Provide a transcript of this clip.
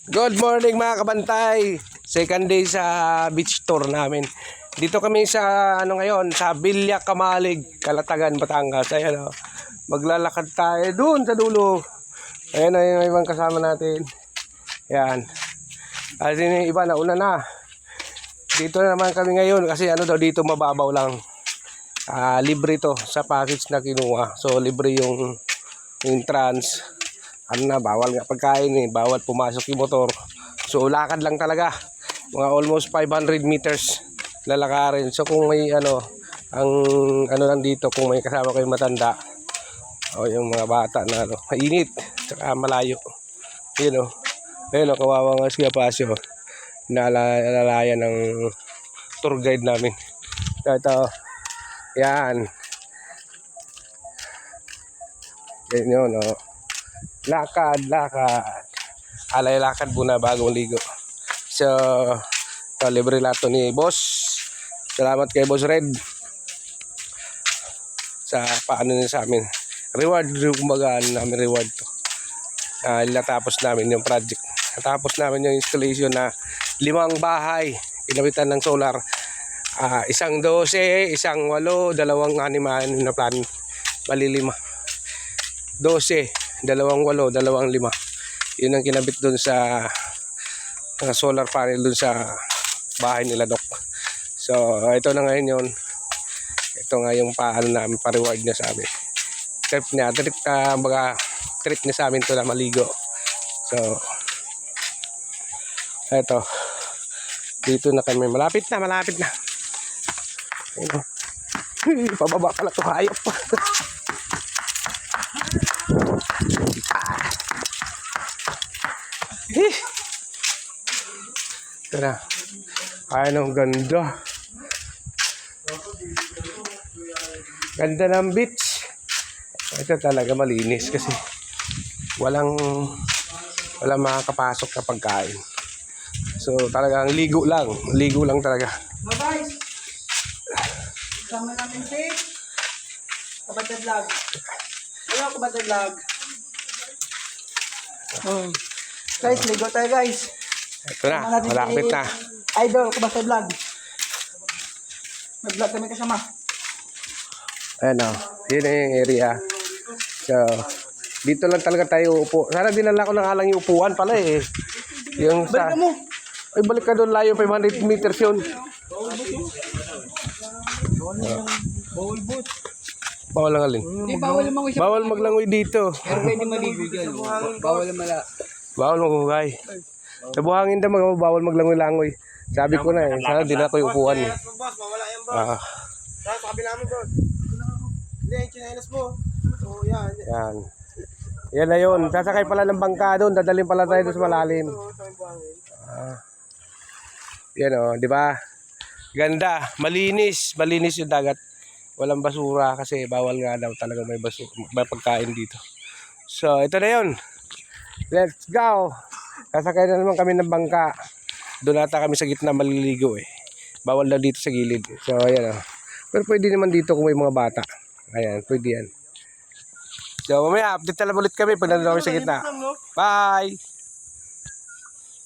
Good morning mga kabantay. Second day sa beach tour namin. Dito kami sa ngayon, sa Villa Kamalig, Calatagan, Batangas. Ayan, maglalakad tayo doon sa dulo. Ayan yung ibang kasama natin. Ayan. At yung iba nauna na. Dito naman kami ngayon kasi dito mababaw lang. Libre to sa package na kinuha. So libre yung entrance. Bawal nga pagkain bawal pumasok yung motor. So lakad lang talaga. Mga almost 500 meters lalakarin. So kung may ang lang dito, kung may kasama kayong matanda o yung mga bata na mainit saka malayo. Yun ayun kawawa nga si Apasio. Naalalayan ng tour guide namin. Ito. Yan. Yan yun lakad. Alay lakad muna bagong ligo. So, libre lato ni boss. Salamat kay Boss Red sa paano niya sa amin. Reward, kumbaga namin reward to. Natapos namin yung project. Natapos namin yung installation na 5 bahay. Pinawitan ng solar. Isang 12, isang 8, 2 animan na plan. Bali 5. 12. 2 8, 2 5. Yun ang kinabit dun sa solar panel dun sa bahay nila Doc. So ito na ngayon yun. Ito nga yung paano namin pa-reward niya sa amin. Trip niya sa amin to na maligo. So ito. Dito na kami. Malapit na. Ayun. Pababa pala to hayop. Tara. Ang ganda. Ganda ng beach. Ito talaga malinis kasi walang makakapasok na pagkain. So talagang ligo lang talaga. Guys, sama namin si Kabata Vlog. Hello Kabata Vlog. Guys, ligo tayo guys. Ito na, malapit na. Idol, Kabata Vlog. Mag-vlog kami kasama. Ayan yun yung area. So, dito lang talaga tayo upo. Sana dinala ko ng alang yung upuan pala Yung sa... Balik mo. Ay, balik ka doon, layo 500 meters yun. Bawal boot. Bawal lang alin. Bawal maglangoy dito. Pero pwede maligo dyan. Bawal mala. Bawal maghugay. Sa buhangin daw bawal maglangoy-langoy. Sabi ko na sana dinala ko yung upuan Boss, mawala yan boss. Sa kabila mo boss. Hindi, yung chinelas mo. So yan. Yan na yun. Sasakay pala ng bangka doon. Dadalhin pala tayo doon sa malalim. Yan di ba? Ganda. Malinis yung dagat. Walang basura kasi bawal nga daw talaga may basura, may pagkain dito. So, ito na yun. Let's go. Sasakay na naman kami ng bangka. Doon ata kami sa gitna maliligo Bawal daw dito sa gilid. So, ayan Pero pwede naman dito kung may mga bata. Ayan, pwede yan. So, mamaya update na lang ulit kami pag nandun kami sa gitna. Bye!